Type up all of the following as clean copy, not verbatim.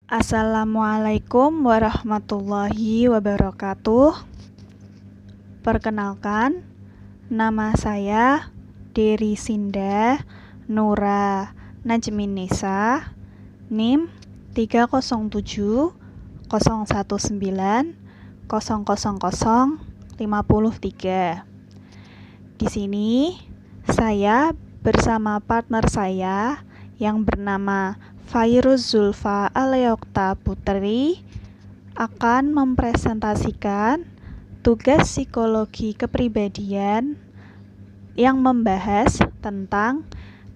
Assalamualaikum warahmatullahi wabarakatuh. Perkenalkan, nama saya Dery Sinda Nura Najminisa, NIM 30701900053. Di sini saya bersama partner saya yang bernama Fairuz Zulfa Aleokta Putri akan mempresentasikan tugas psikologi kepribadian yang membahas tentang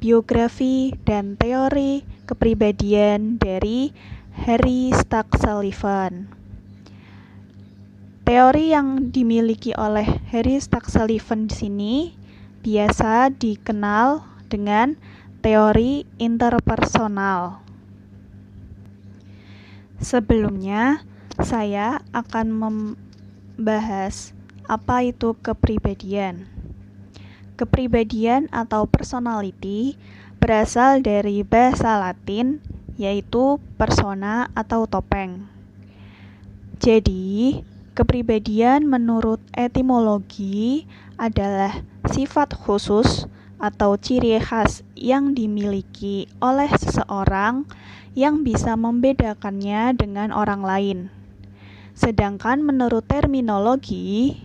biografi dan teori kepribadian dari Harry Stack Sullivan. Teori yang dimiliki oleh Harry Stack Sullivan di sini biasa dikenal dengan teori interpersonal. Sebelumnya, saya akan membahas apa itu kepribadian. Kepribadian atau personality berasal dari bahasa Latin, yaitu persona atau topeng. Jadi, kepribadian menurut etimologi adalah sifat khusus atau ciri khas yang dimiliki oleh seseorang yang bisa membedakannya dengan orang lain. Sedangkan menurut terminologi,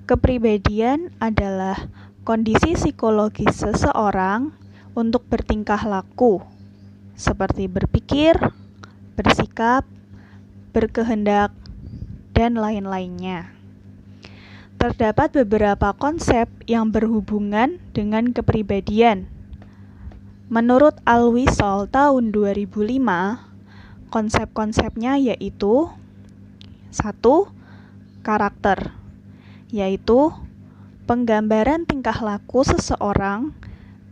kepribadian adalah kondisi psikologis seseorang untuk bertingkah laku, seperti berpikir, bersikap, berkehendak, dan lain-lainnya. Terdapat beberapa konsep yang berhubungan dengan kepribadian. Menurut Al-Wisol tahun 2005, konsep-konsepnya yaitu 1. Karakter, yaitu penggambaran tingkah laku seseorang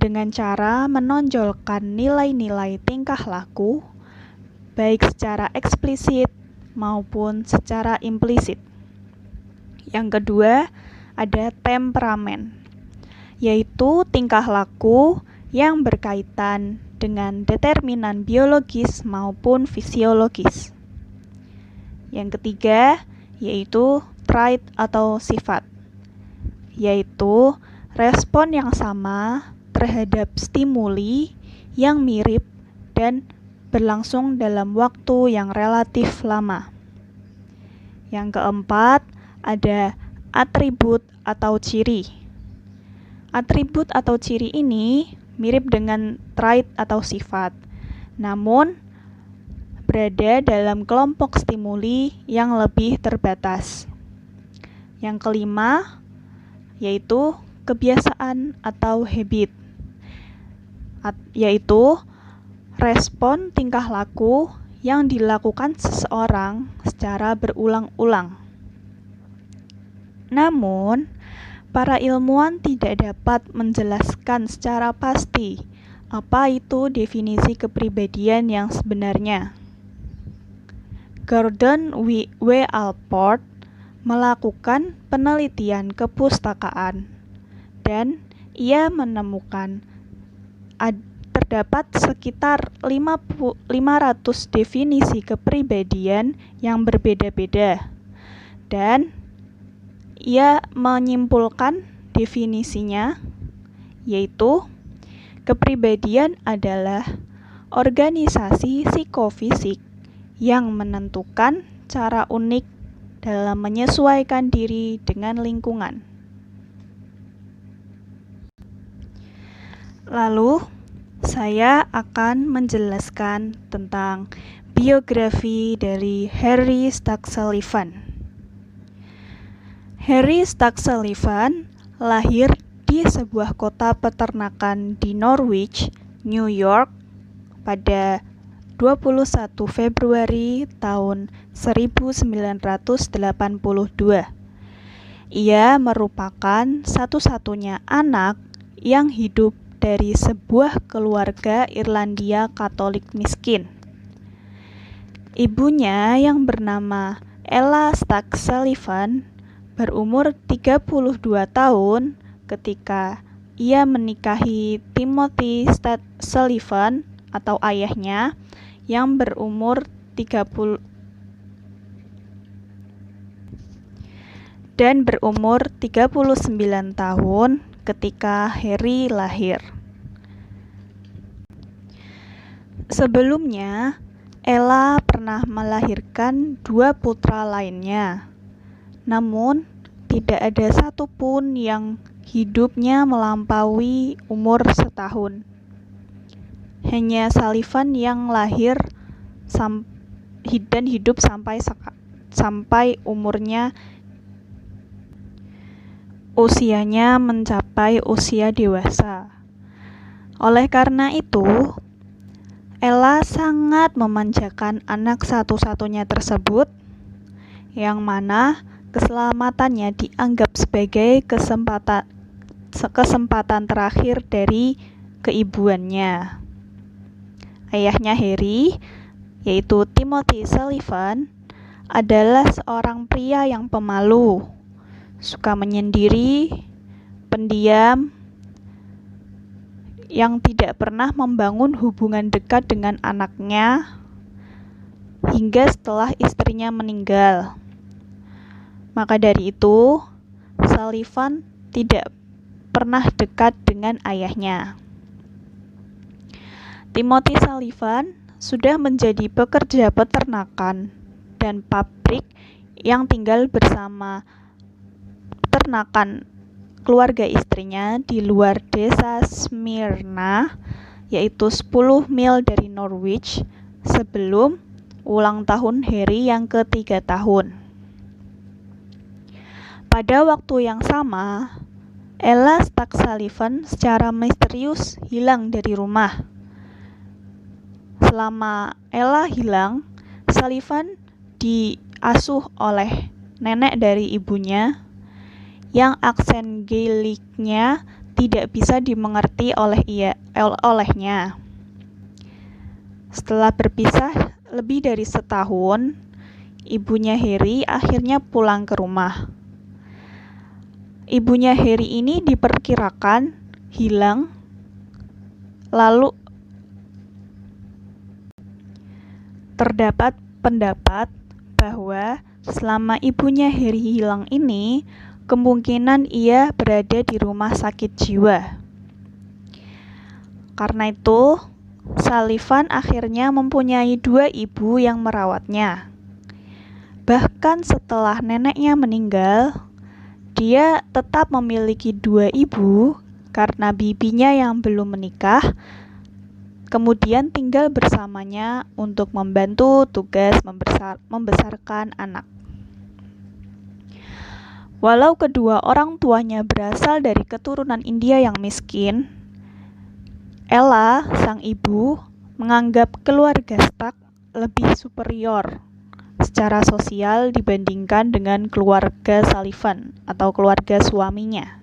dengan cara menonjolkan nilai-nilai tingkah laku, baik secara eksplisit maupun secara implisit. Yang kedua, ada temperamen, yaitu tingkah laku yang berkaitan dengan determinan biologis maupun fisiologis. Yang ketiga, yaitu trait atau sifat, yaitu respon yang sama terhadap stimuli yang mirip dan berlangsung dalam waktu yang relatif lama. Yang keempat, ada atribut atau ciri. Atribut atau ciri ini mirip dengan trait atau sifat, namun berada dalam kelompok stimuli yang lebih terbatas. Yang kelima, yaitu kebiasaan atau habit, yaitu respon tingkah laku yang dilakukan seseorang secara berulang-ulang. Namun, para ilmuwan tidak dapat menjelaskan secara pasti apa itu definisi kepribadian yang sebenarnya. Gordon W. Allport melakukan penelitian kepustakaan dan ia menemukan terdapat sekitar 500 definisi kepribadian yang berbeda-beda, dan ia menyimpulkan definisinya, yaitu kepribadian adalah organisasi psikofisik yang menentukan cara unik dalam menyesuaikan diri dengan lingkungan. Lalu, saya akan menjelaskan tentang biografi dari Harry Stack Sullivan. Harry Stack Sullivan lahir di sebuah kota peternakan di Norwich, New York pada 21 Februari tahun 1982. Ia merupakan satu-satunya anak yang hidup dari sebuah keluarga Irlandia Katolik miskin. Ibunya yang bernama Ella Stack Sullivan berumur 32 tahun ketika ia menikahi Timothy Sullivan atau ayahnya yang berumur 39 tahun ketika Harry lahir. Sebelumnya, Ella pernah melahirkan 2 putra lainnya. Namun, tidak ada satupun yang hidupnya melampaui umur setahun. Hanya Sullivan yang lahir dan hidup sampai usianya mencapai usia dewasa. Oleh karena itu, Ella sangat memanjakan anak satu-satunya tersebut, yang mana keselamatannya dianggap sebagai kesempatan terakhir dari keibuannya. Ayahnya Harry, yaitu Timothy Sullivan, adalah seorang pria yang pemalu, suka menyendiri, pendiam, yang tidak pernah membangun hubungan dekat dengan anaknya hingga setelah istrinya meninggal. Maka dari itu, Sullivan tidak pernah dekat dengan ayahnya. Timothy Sullivan sudah menjadi pekerja peternakan dan pabrik yang tinggal bersama peternakan keluarga istrinya di luar desa Smyrna, yaitu 10 mil dari Norwich, sebelum ulang tahun Harry yang ke-3 tahun. Pada waktu yang sama, Ella Stark Sullivan secara misterius hilang dari rumah. Selama Ella hilang, Sullivan diasuh oleh nenek dari ibunya, yang aksen Gaelicnya tidak bisa dimengerti olehnya. Setelah berpisah lebih dari setahun, ibunya Harry akhirnya pulang ke rumah. Ibunya Harry ini diperkirakan hilang, lalu terdapat pendapat bahwa selama ibunya Harry hilang ini, kemungkinan ia berada di rumah sakit jiwa. Karena itu, Sullivan akhirnya mempunyai 2 ibu yang merawatnya. Bahkan setelah neneknya meninggal, dia tetap memiliki 2 ibu karena bibinya yang belum menikah kemudian tinggal bersamanya untuk membantu tugas membesarkan anak. Walau kedua orang tuanya berasal dari keturunan India yang miskin, Ella, sang ibu, menganggap keluarga Stark lebih superior secara sosial dibandingkan dengan keluarga Sullivan atau keluarga suaminya.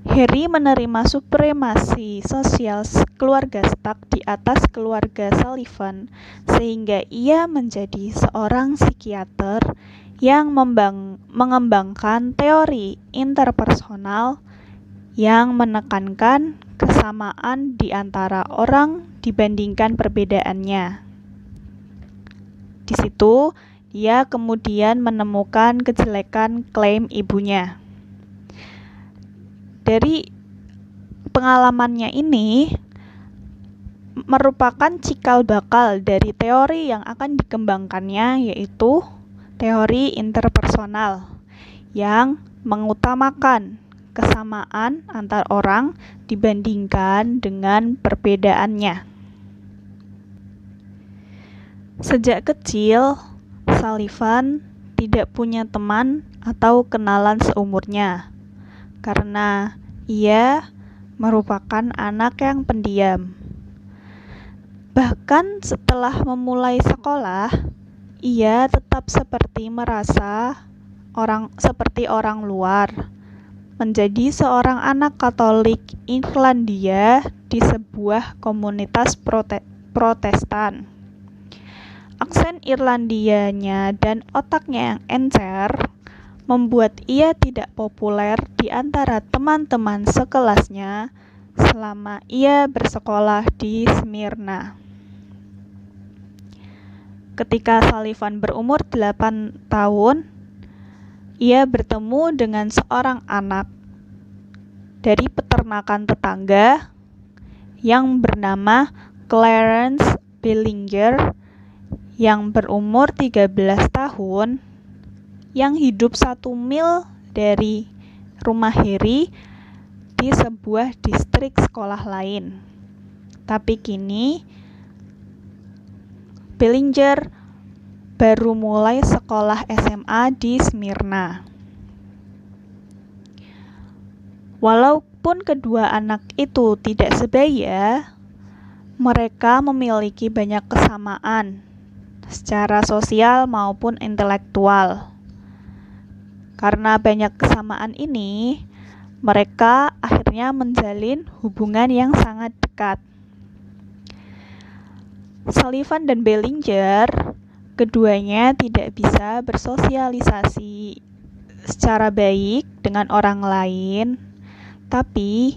Harry menerima supremasi sosial keluarga Stark di atas keluarga Sullivan, sehingga ia menjadi seorang psikiater yang mengembangkan teori interpersonal yang menekankan kesamaan di antara orang dibandingkan perbedaannya. Di situ, dia kemudian menemukan kejelekan klaim ibunya. Dari pengalamannya ini merupakan cikal bakal dari teori yang akan dikembangkannya, yaitu teori interpersonal yang mengutamakan kesamaan antar orang dibandingkan dengan perbedaannya. Sejak kecil, Sullivan tidak punya teman atau kenalan seumurnya karena ia merupakan anak yang pendiam. Bahkan setelah memulai sekolah, ia tetap merasa seperti orang luar, menjadi seorang anak Katolik Irlandia di sebuah komunitas Protestan. Aksen Irlandianya dan otaknya yang encer membuat ia tidak populer di antara teman-teman sekelasnya selama ia bersekolah di Smyrna. Ketika Sullivan berumur 8 tahun, ia bertemu dengan seorang anak dari peternakan tetangga yang bernama Clarence Bellinger yang berumur 13 tahun yang hidup 1 mil dari rumah Harry di sebuah distrik sekolah lain. Tapi kini Bellinger baru mulai sekolah SMA di Smyrna. Walaupun kedua anak itu tidak sebaya, mereka memiliki banyak kesamaan secara sosial maupun intelektual. Karena banyak kesamaan ini, mereka akhirnya menjalin hubungan yang sangat dekat. Sullivan dan Bellinger, keduanya tidak bisa bersosialisasi secara baik dengan orang lain, tapi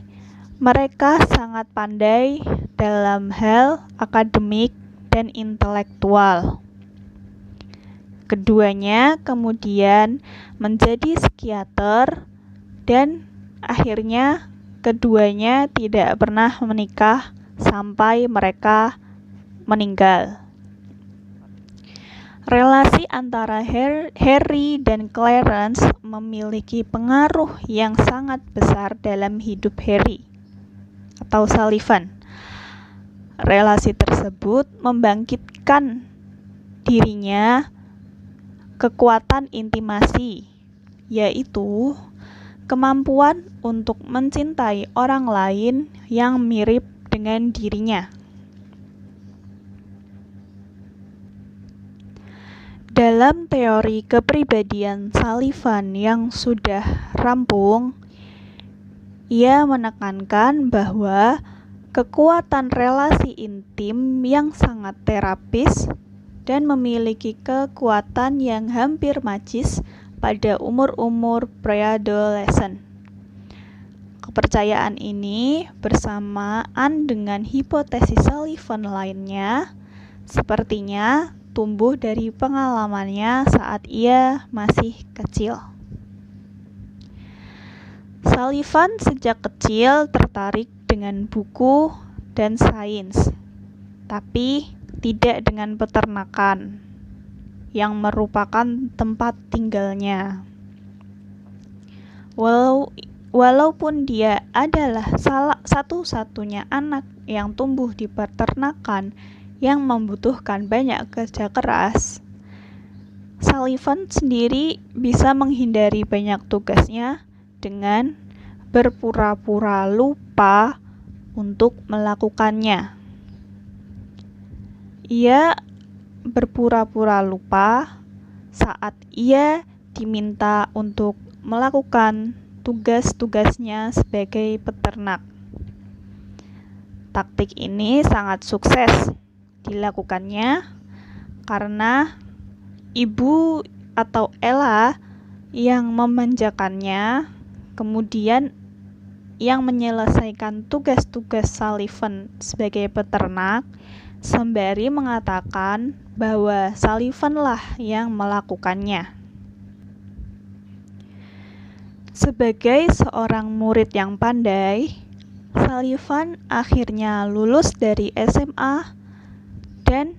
mereka sangat pandai dalam hal akademik dan intelektual. Keduanya kemudian menjadi psikiater dan akhirnya keduanya tidak pernah menikah sampai mereka meninggal. Relasi antara Harry dan Clarence memiliki pengaruh yang sangat besar dalam hidup Harry atau Sullivan. Relasi tersebut membangkitkan dirinya kekuatan intimasi, yaitu kemampuan untuk mencintai orang lain yang mirip dengan dirinya. Dalam teori kepribadian Sullivan yang sudah rampung, ia menekankan bahwa kekuatan relasi intim yang sangat terapis dan memiliki kekuatan yang hampir magis pada umur-umur preadolesen. Kepercayaan ini bersamaan dengan hipotesis Sullivan lainnya, sepertinya tumbuh dari pengalamannya saat ia masih kecil. Sullivan sejak kecil tertarik dengan buku dan sains, tapi tidak dengan peternakan, yang merupakan tempat tinggalnya. Walaupun dia adalah satu-satunya anak yang tumbuh di peternakan yang membutuhkan banyak kerja keras, Sullivan sendiri bisa menghindari banyak tugasnya dengan berpura-pura lupa untuk melakukannya. Ia berpura-pura lupa saat ia diminta untuk melakukan tugas-tugasnya sebagai peternak. Taktik ini sangat sukses dilakukannya karena ibu atau Ella yang memanjakannya, kemudian yang menyelesaikan tugas-tugas Sullivan sebagai peternak, sembari mengatakan bahwa Sullivan-lah yang melakukannya. Sebagai seorang murid yang pandai, Sullivan akhirnya lulus dari SMA dan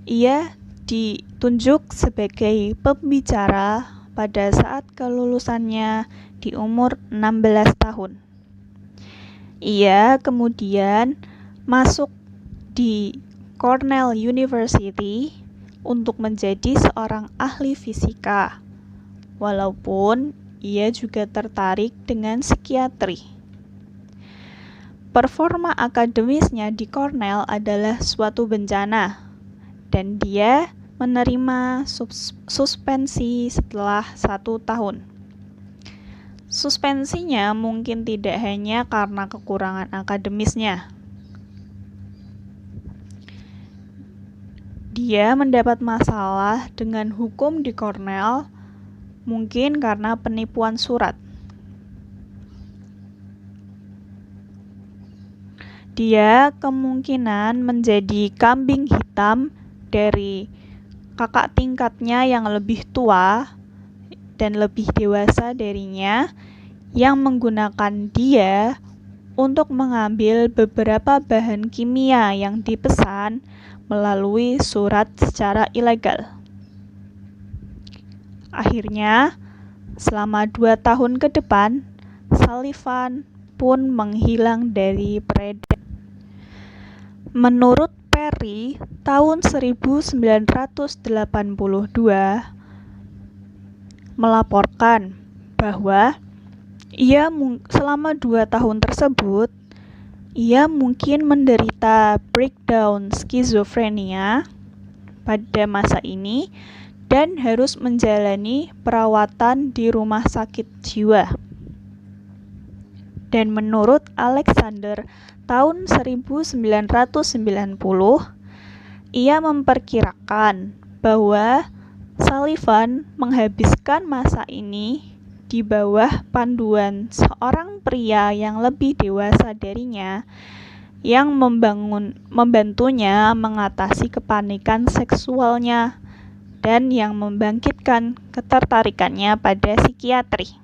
ia ditunjuk sebagai pembicara pada saat kelulusannya di umur 16 tahun. Ia kemudian masuk di Cornell University untuk menjadi seorang ahli fisika, walaupun ia juga tertarik dengan psikiatri. Performa akademisnya di Cornell adalah suatu bencana, dan dia menerima suspensi setelah 1 tahun. Suspensinya mungkin tidak hanya karena kekurangan akademisnya. Dia mendapat masalah dengan hukum di Cornell, mungkin karena penipuan surat. Dia kemungkinan menjadi kambing hitam dari kakak tingkatnya yang lebih tua dan lebih dewasa darinya, yang menggunakan dia untuk mengambil beberapa bahan kimia yang dipesan melalui surat secara ilegal. Akhirnya, selama 2 tahun ke depan, Sullivan pun menghilang dari peredaran. Menurut Perry, tahun 1982 melaporkan bahwa selama 2 tahun tersebut, ia mungkin menderita breakdown skizofrenia pada masa ini dan harus menjalani perawatan di rumah sakit jiwa. Dan menurut Alexander, tahun 1990, ia memperkirakan bahwa Sullivan menghabiskan masa ini di bawah panduan seorang pria yang lebih dewasa darinya, yang membantunya mengatasi kepanikan seksualnya dan yang membangkitkan ketertarikannya pada psikiatri.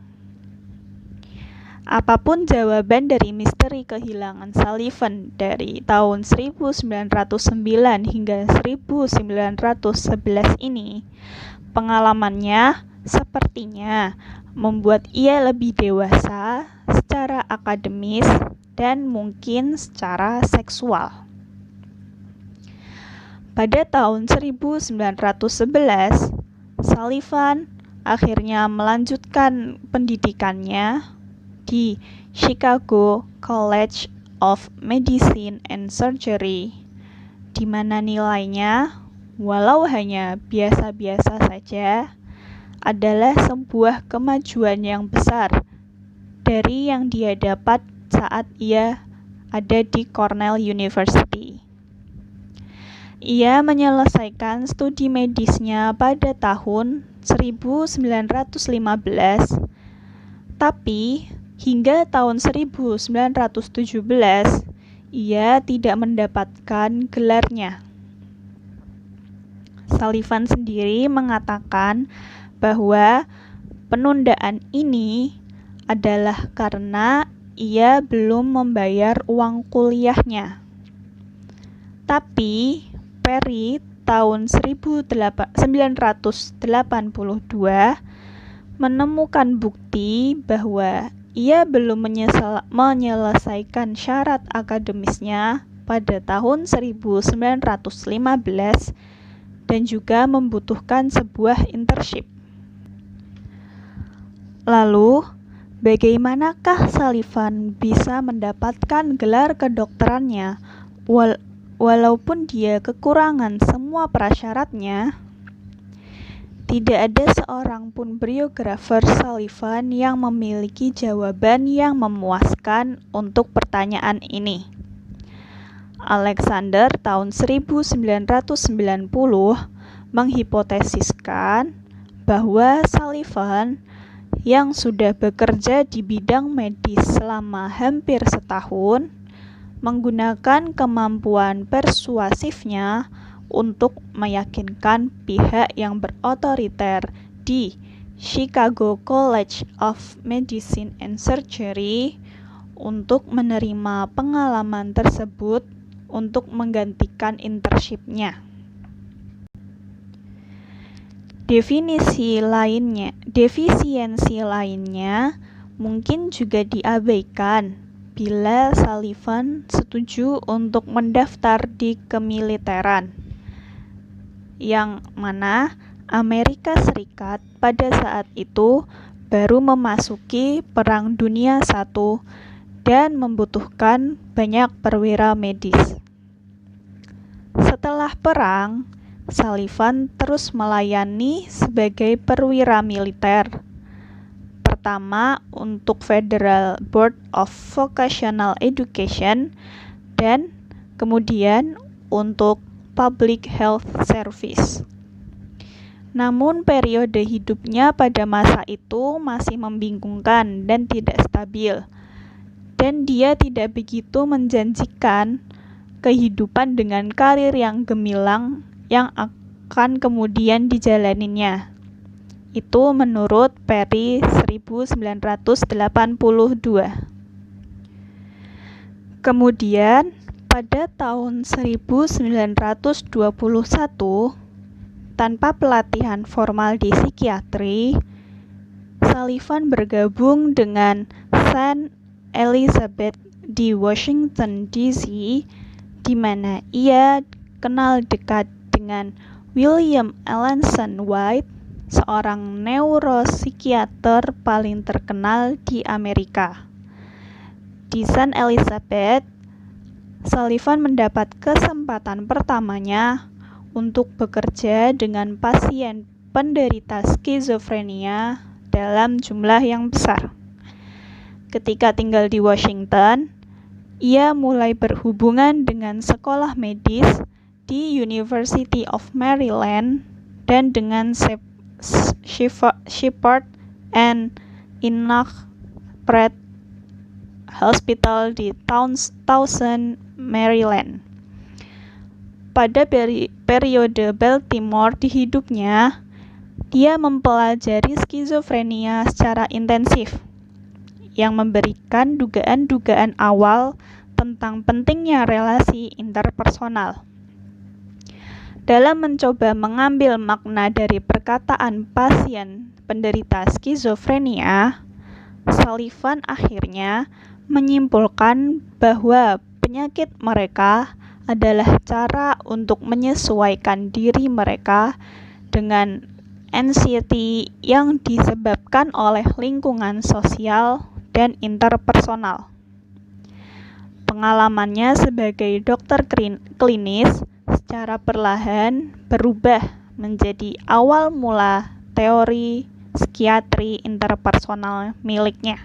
Apapun jawaban dari misteri kehilangan Sullivan dari tahun 1909 hingga 1911 ini, pengalamannya sepertinya membuat ia lebih dewasa secara akademis dan mungkin secara seksual. Pada tahun 1911, Sullivan akhirnya melanjutkan pendidikannya di Chicago College of Medicine and Surgery, di mana nilainya, walau hanya biasa-biasa saja, adalah sebuah kemajuan yang besar dari yang dia dapat saat ia ada di Cornell University. Ia menyelesaikan studi medisnya pada tahun 1915, tapi hingga tahun 1917 ia tidak mendapatkan gelarnya. Sullivan sendiri mengatakan bahwa penundaan ini adalah karena ia belum membayar uang kuliahnya. Tapi Perry tahun 1982 menemukan bukti bahwa ia belum menyelesaikan syarat akademisnya pada tahun 1915 dan juga membutuhkan sebuah internship. Lalu, bagaimanakah Sullivan bisa mendapatkan gelar kedokterannya walaupun dia kekurangan semua prasyaratnya? Tidak ada seorang pun biografer Sullivan yang memiliki jawaban yang memuaskan untuk pertanyaan ini. Alexander tahun 1990 menghipotesiskan bahwa Sullivan yang sudah bekerja di bidang medis selama hampir setahun menggunakan kemampuan persuasifnya untuk meyakinkan pihak yang berotoriter di Chicago College of Medicine and Surgery untuk menerima pengalaman tersebut untuk menggantikan internship-nya. Defisiensi lainnya mungkin juga diabaikan bila Sullivan setuju untuk mendaftar di kemiliteran, yang mana Amerika Serikat pada saat itu baru memasuki Perang Dunia I dan membutuhkan banyak perwira medis. Setelah perang, Sullivan terus melayani sebagai perwira militer. Pertama untuk Federal Board of Vocational Education dan kemudian untuk Public Health Service. Namun periode hidupnya pada masa itu masih membingungkan dan tidak stabil, dan dia tidak begitu menjanjikan kehidupan dengan karir yang gemilang yang akan kemudian dijalaninya. Itu menurut Perry 1982. Kemudian pada tahun 1921, tanpa pelatihan formal di psikiatri, Sullivan bergabung dengan St. Elizabeth di Washington DC, di mana ia kenal dekat dengan William Alanson White, seorang neuropsikiater paling terkenal di Amerika. Di St. Elizabeth, Sullivan mendapat kesempatan pertamanya untuk bekerja dengan pasien penderita skizofrenia dalam jumlah yang besar. Ketika tinggal di Washington, ia mulai berhubungan dengan sekolah medis di University of Maryland dan dengan Shepherd and Enoch Pratt Hospital di Towson, Maryland. Pada periode Baltimore di hidupnya, dia mempelajari skizofrenia secara intensif, yang memberikan dugaan-dugaan awal tentang pentingnya relasi interpersonal. Dalam mencoba mengambil makna dari perkataan pasien penderita skizofrenia, Sullivan akhirnya menyimpulkan bahwa penyakit mereka adalah cara untuk menyesuaikan diri mereka dengan anxiety yang disebabkan oleh lingkungan sosial dan interpersonal. Pengalamannya sebagai dokter klinis secara perlahan berubah menjadi awal mula teori psikiatri interpersonal miliknya.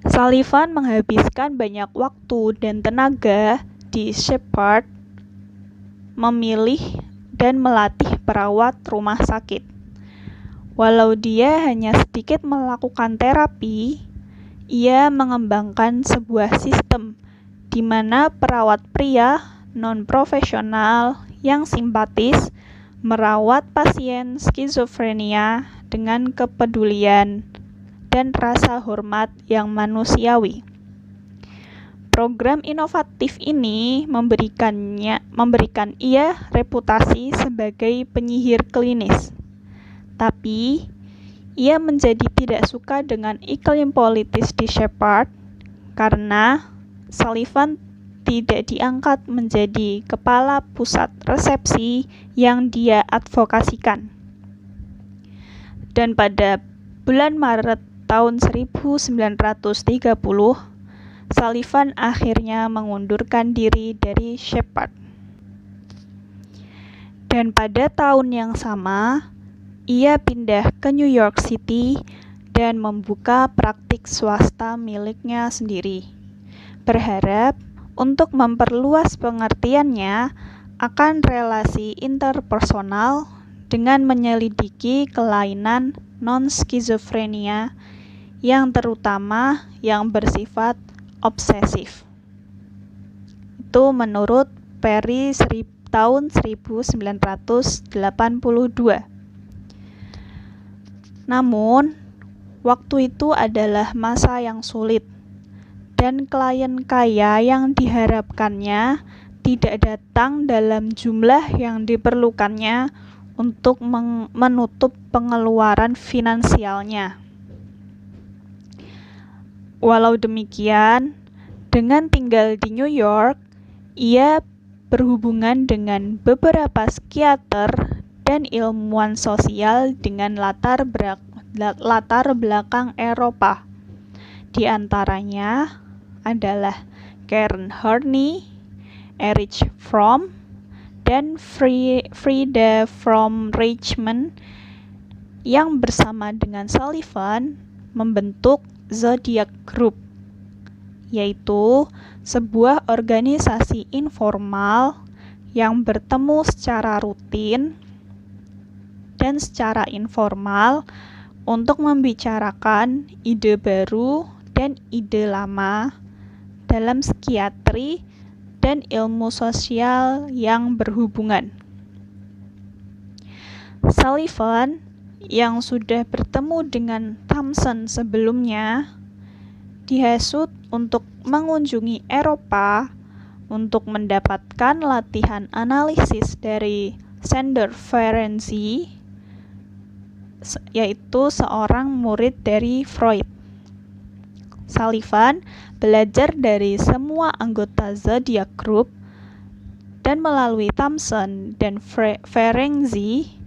Sullivan menghabiskan banyak waktu dan tenaga di Shepherd memilih dan melatih perawat rumah sakit. Walau dia hanya sedikit melakukan terapi, ia mengembangkan sebuah sistem di mana perawat pria non-profesional yang simpatis merawat pasien skizofrenia dengan kepedulian dan rasa hormat yang manusiawi. Program inovatif ini memberikan ia reputasi sebagai penyihir klinis. Tapi, ia menjadi tidak suka dengan iklim politis di Shepherd karena Sullivan tidak diangkat menjadi kepala pusat resepsi yang dia advokasikan. Dan pada bulan Maret tahun 1930, Sullivan akhirnya mengundurkan diri dari Shepherd. Dan pada tahun yang sama, ia pindah ke New York City dan membuka praktik swasta miliknya sendiri, berharap untuk memperluas pengertiannya akan relasi interpersonal dengan menyelidiki kelainan non-skizofrenia yang terutama yang bersifat obsesif. Itu menurut Perry tahun 1982. Namun, waktu itu adalah masa yang sulit, dan klien kaya yang diharapkannya tidak datang dalam jumlah yang diperlukannya untuk menutup pengeluaran finansialnya. Walau demikian, dengan tinggal di New York, ia berhubungan dengan beberapa psikiater dan ilmuwan sosial dengan latar belakang Eropa. Di antaranya adalah Karen Horney, Erich Fromm, dan Frieda from Richmond yang bersama dengan Sullivan membentuk Zodiac Group, yaitu sebuah organisasi informal yang bertemu secara rutin dan secara informal untuk membicarakan ide baru dan ide lama dalam psikiatri dan ilmu sosial yang berhubungan. Sullivan yang sudah bertemu dengan Thomson sebelumnya dihasut untuk mengunjungi Eropa untuk mendapatkan latihan analisis dari Sander Ferenczi, yaitu seorang murid dari Freud. Sullivan belajar dari semua anggota Zodiac Group dan melalui Thomson dan Ferenczi,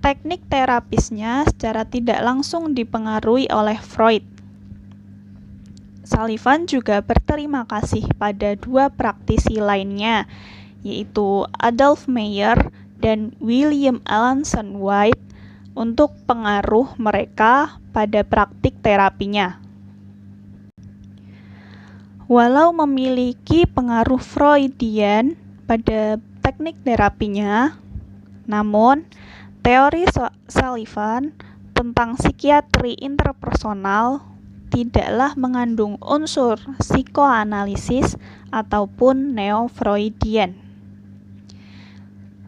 teknik terapisnya secara tidak langsung dipengaruhi oleh Freud. Sullivan juga berterima kasih pada dua praktisi lainnya, yaitu Adolf Meyer dan William Alanson White, untuk pengaruh mereka pada praktik terapinya. Walau memiliki pengaruh Freudian pada teknik terapinya, namun teori Sullivan tentang psikiatri interpersonal tidaklah mengandung unsur psikoanalisis ataupun neo-Freudian.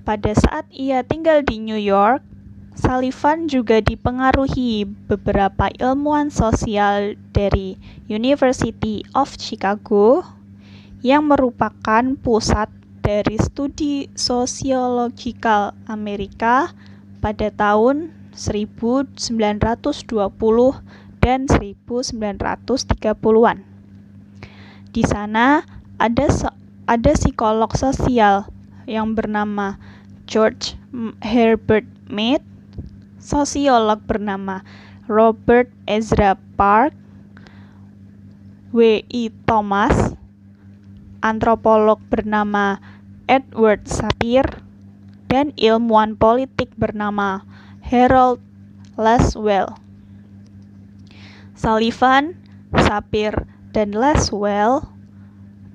Pada saat ia tinggal di New York, Sullivan juga dipengaruhi beberapa ilmuwan sosial dari University of Chicago yang merupakan pusat dari studi sosiologikal Amerika pada tahun 1920 dan 1930-an. Di sana ada psikolog sosial yang bernama George Herbert Mead, sosiolog bernama Robert Ezra Park, W.I. Thomas, antropolog bernama Edward Sapir, dan ilmuwan politik bernama Harold Lasswell. Sullivan, Sapir, dan Lasswell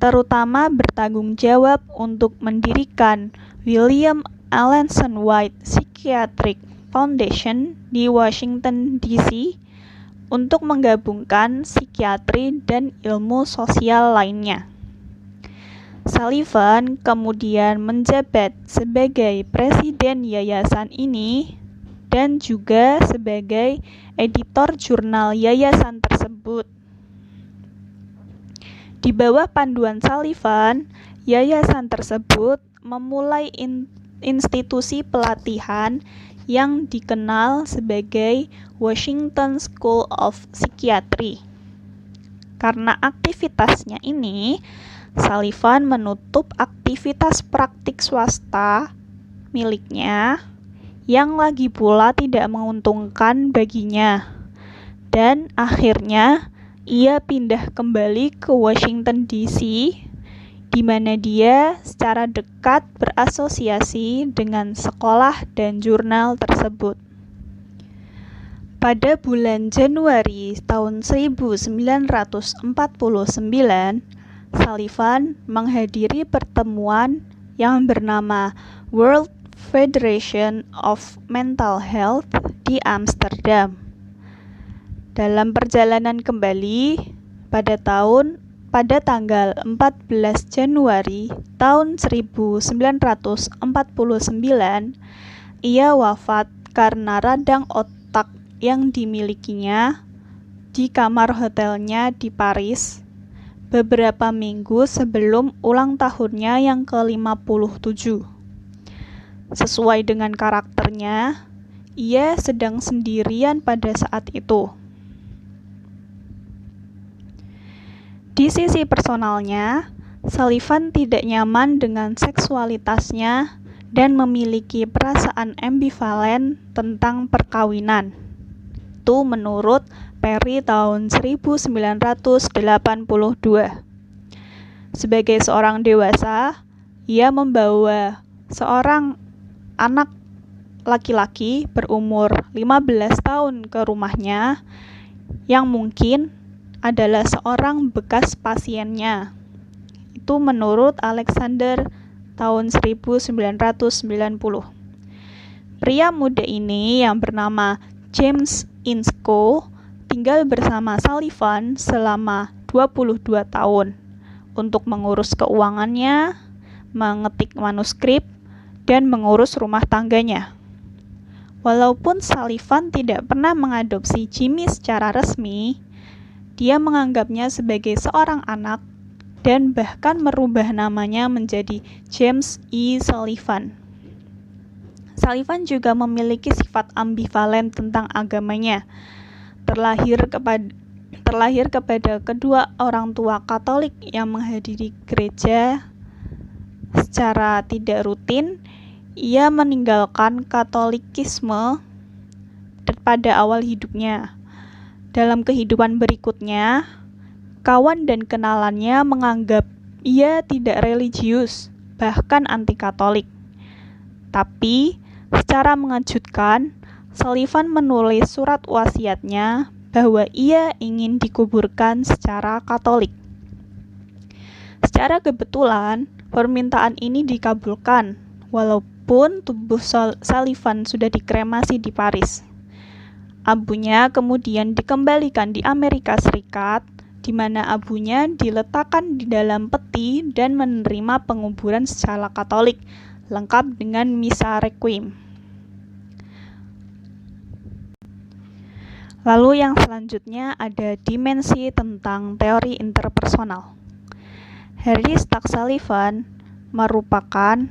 terutama bertanggung jawab untuk mendirikan William Alanson White Psychiatric Foundation di Washington, D.C. untuk menggabungkan psikiatri dan ilmu sosial lainnya. Sullivan kemudian menjabat sebagai presiden yayasan ini dan juga sebagai editor jurnal yayasan tersebut. Di bawah panduan Sullivan, yayasan tersebut memulai institusi pelatihan yang dikenal sebagai Washington School of Psychiatry. Karena aktivitasnya ini, Sullivan menutup aktivitas praktik swasta miliknya yang lagi pula tidak menguntungkan baginya. Dan akhirnya ia pindah kembali ke Washington DC, di mana dia secara dekat berasosiasi dengan sekolah dan jurnal tersebut. Pada bulan Januari tahun 1949, Sullivan menghadiri pertemuan yang bernama World Federation of Mental Health di Amsterdam. Dalam perjalanan kembali pada tanggal 14 Januari tahun 1949, ia wafat karena radang otak yang dimilikinya di kamar hotelnya di Paris beberapa minggu sebelum ulang tahunnya yang ke-57. Sesuai dengan karakternya, ia sedang sendirian pada saat itu. Di sisi personalnya, Sullivan tidak nyaman dengan seksualitasnya dan memiliki perasaan ambivalen tentang perkawinan. Itu menurut Perry tahun 1982. Sebagai seorang dewasa, ia membawa seorang anak laki-laki berumur 15 tahun ke rumahnya yang mungkin adalah seorang bekas pasiennya. Itu menurut Alexander tahun 1990. Pria muda ini yang bernama James Insko tinggal bersama Sullivan selama 22 tahun untuk mengurus keuangannya, mengetik manuskrip, dan mengurus rumah tangganya. Walaupun Sullivan tidak pernah mengadopsi Jimmy secara resmi, dia menganggapnya sebagai seorang anak dan bahkan merubah namanya menjadi James E. Sullivan. Sullivan juga memiliki sifat ambivalen tentang agamanya. Terlahir kepada kedua orang tua Katolik yang menghadiri gereja secara tidak rutin. Ia meninggalkan Katolikisme pada awal hidupnya. Dalam kehidupan berikutnya, kawan dan kenalannya menganggap ia tidak religius, bahkan anti-Katolik. Tapi, secara mengejutkan, Sullivan menulis surat wasiatnya bahwa ia ingin dikuburkan secara Katolik. Secara kebetulan, permintaan ini dikabulkan, walaupun tubuh Sullivan sudah dikremasi di Paris. Abunya kemudian dikembalikan di Amerika Serikat, di mana abunya diletakkan di dalam peti dan menerima penguburan secara Katolik, lengkap dengan misa requiem. Lalu yang selanjutnya ada dimensi tentang teori interpersonal. Harry Stack Sullivan merupakan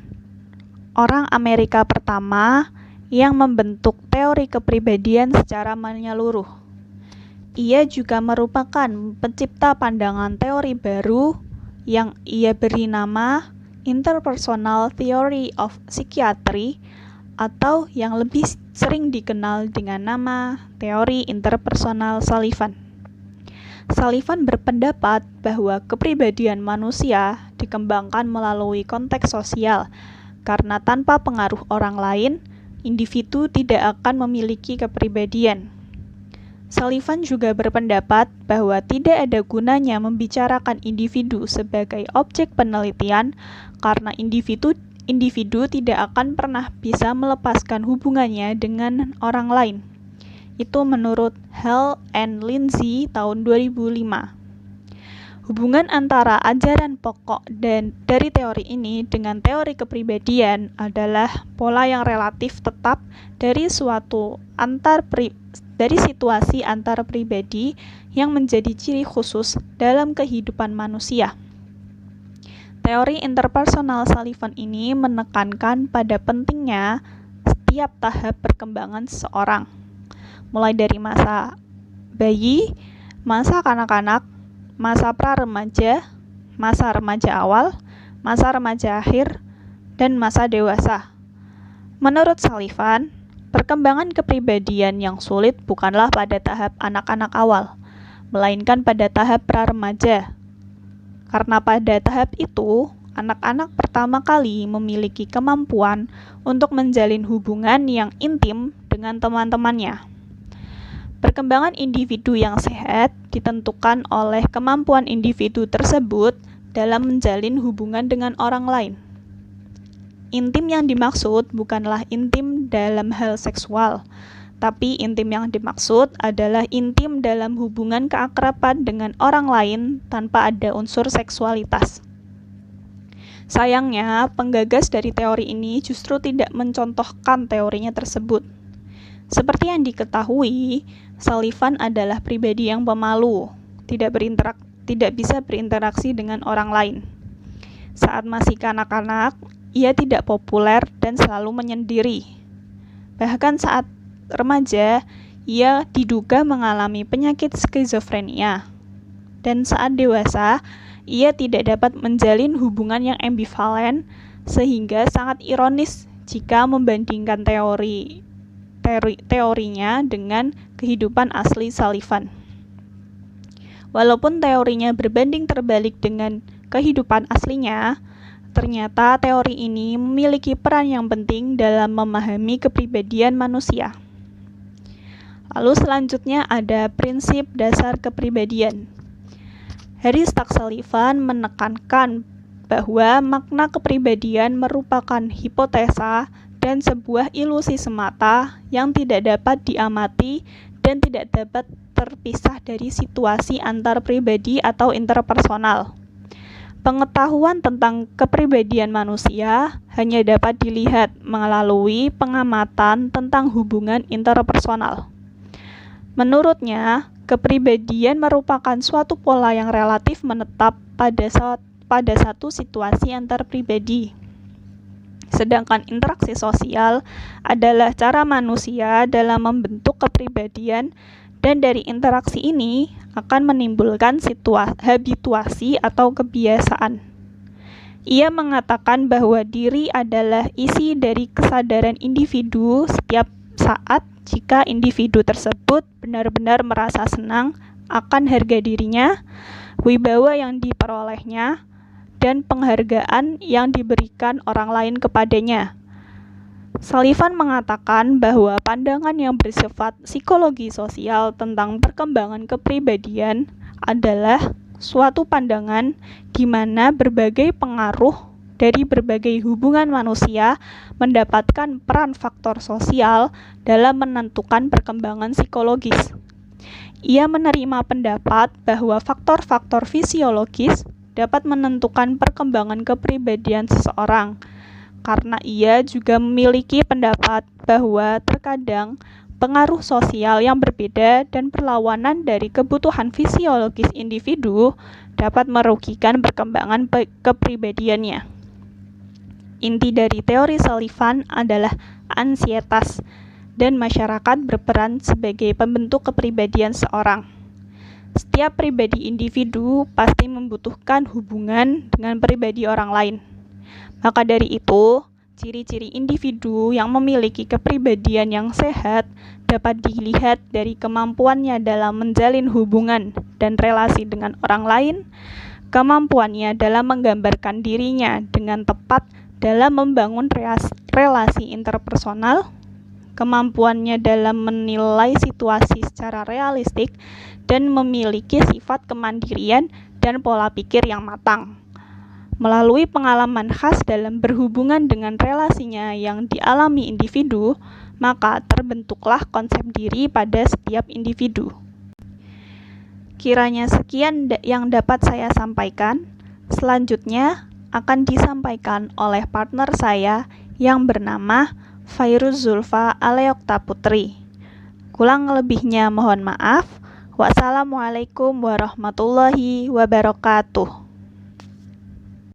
orang Amerika pertama yang membentuk teori kepribadian secara menyeluruh. Ia juga merupakan pencipta pandangan teori baru yang ia beri nama Interpersonal Theory of Psychiatry, atau yang lebih sering dikenal dengan nama teori interpersonal Sullivan. Sullivan berpendapat bahwa kepribadian manusia dikembangkan melalui konteks sosial, karena tanpa pengaruh orang lain, individu tidak akan memiliki kepribadian. Sullivan juga berpendapat bahwa tidak ada gunanya membicarakan individu sebagai objek penelitian, karena individu tidak akan pernah bisa melepaskan hubungannya dengan orang lain. Itu menurut Hall and Lindsey tahun 2005. Hubungan antara ajaran pokok dari teori ini dengan teori kepribadian adalah pola yang relatif tetap dari situasi antar pribadi yang menjadi ciri khusus dalam kehidupan manusia. Teori interpersonal Sullivan ini menekankan pada pentingnya setiap tahap perkembangan seseorang, mulai dari masa bayi, masa kanak-kanak, masa pra-remaja, masa remaja awal, masa remaja akhir, dan masa dewasa. Menurut Sullivan, perkembangan kepribadian yang sulit bukanlah pada tahap anak-anak awal, melainkan pada tahap pra-remaja. Karena pada tahap itu, anak-anak pertama kali memiliki kemampuan untuk menjalin hubungan yang intim dengan teman-temannya. Perkembangan individu yang sehat ditentukan oleh kemampuan individu tersebut dalam menjalin hubungan dengan orang lain. Intim yang dimaksud bukanlah intim dalam hal seksual, tapi intim yang dimaksud adalah intim dalam hubungan keakraban dengan orang lain tanpa ada unsur seksualitas. Sayangnya, penggagas dari teori ini justru tidak mencontohkan teorinya tersebut. Seperti yang diketahui, Sullivan adalah pribadi yang pemalu, tidak bisa berinteraksi dengan orang lain. Saat masih kanak-kanak, ia tidak populer dan selalu menyendiri. Bahkan saat remaja, ia diduga mengalami penyakit skizofrenia. Dan saat dewasa, ia tidak dapat menjalin hubungan yang ambivalen, sehingga sangat ironis jika membandingkan teorinya dengan kehidupan asli Sullivan. Walaupun teorinya berbanding terbalik dengan kehidupan aslinya, ternyata teori ini memiliki peran yang penting dalam memahami kepribadian manusia. Lalu selanjutnya ada prinsip dasar kepribadian. Harry Stack Sullivan menekankan bahwa makna kepribadian merupakan hipotesa dan sebuah ilusi semata yang tidak dapat diamati dan tidak dapat terpisah dari situasi antar pribadi atau interpersonal. Pengetahuan tentang kepribadian manusia hanya dapat dilihat melalui pengamatan tentang hubungan interpersonal. Menurutnya, kepribadian merupakan suatu pola yang relatif menetap pada satu situasi antar pribadi. Sedangkan interaksi sosial adalah cara manusia dalam membentuk kepribadian, dan dari interaksi ini akan menimbulkan habituasi atau kebiasaan. Ia mengatakan bahwa diri adalah isi dari kesadaran individu setiap saat jika individu tersebut benar-benar merasa senang akan harga dirinya, wibawa yang diperolehnya, dan penghargaan yang diberikan orang lain kepadanya. Sullivan mengatakan bahwa pandangan yang bersifat psikologi sosial tentang perkembangan kepribadian adalah suatu pandangan di mana berbagai pengaruh dari berbagai hubungan manusia mendapatkan peran faktor sosial dalam menentukan perkembangan psikologis. Ia menerima pendapat bahwa faktor-faktor fisiologis dapat menentukan perkembangan kepribadian seseorang, karena ia juga memiliki pendapat bahwa terkadang pengaruh sosial yang berbeda dan perlawanan dari kebutuhan fisiologis individu dapat merugikan perkembangan kepribadiannya. Inti dari teori Sullivan adalah ansietas, dan masyarakat berperan sebagai pembentuk kepribadian seorang. Setiap pribadi individu pasti membutuhkan hubungan dengan pribadi orang lain. Maka dari itu, ciri-ciri individu yang memiliki kepribadian yang sehat dapat dilihat dari kemampuannya dalam menjalin hubungan dan relasi dengan orang lain, kemampuannya dalam menggambarkan dirinya dengan tepat dalam membangun relasi interpersonal, kemampuannya dalam menilai situasi secara realistik, dan memiliki sifat kemandirian dan pola pikir yang matang. Melalui pengalaman khas dalam berhubungan dengan relasinya yang dialami individu, maka terbentuklah konsep diri pada setiap individu. Kiranya sekian yang dapat saya sampaikan. Selanjutnya akan disampaikan oleh partner saya yang bernama Fairuz Zulfa Aleokta Putri. Kurang lebihnya mohon maaf. Wassalamualaikum warahmatullahi wabarakatuh.